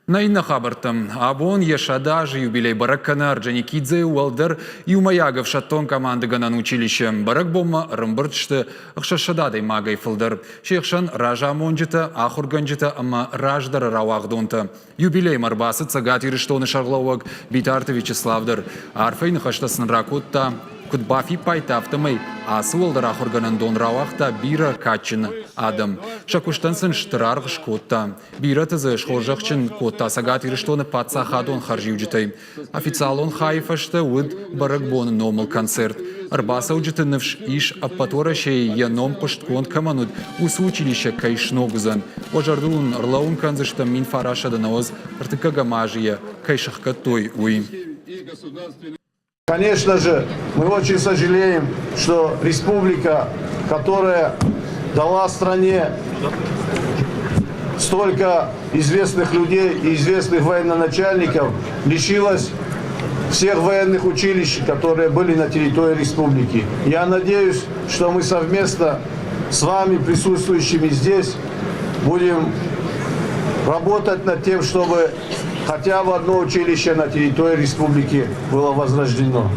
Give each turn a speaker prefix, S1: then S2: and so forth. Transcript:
S1: Найна хабартам, абон ешадаж юбилей баракканар Джаникидзе уалдер юмаягов шаттон команды ганан училище. Барак бомма рымбыртшты ықшашададай магай фылдыр. Шекшан ража монжита, ахурганжита, ама раждар рауагдонта. Юбилей марбасы цагат ирыштоны шарлауаг битарты Вячеславдыр. Арфейн хаштасын ракутта. Кудбафи пайтафтамай, асуалдар ахурганан дон рауахта бира качын адам. Шакуштансын штырарг шкотта. Бира тазы шхоржахчын котта сагат ирыштоны патсахадон харживджитай. Официалон хайфашта уд баракбон номал концерт. Арбаса уджитынывш иш аппатора шей яном пышткон камануд ус училище кайшногузан. Ожардун рлаун канзышта мин фарашада наоз ртыкагамажия кайшахка той уи.
S2: Конечно же, мы очень сожалеем, что республика, которая дала стране столько известных людей и известных военачальников, лишилась всех военных училищ, которые были на территории республики. Я надеюсь, что мы совместно с вами, присутствующими здесь, будем работать над тем, чтобы хотя бы одно училище на территории республики было возрождено.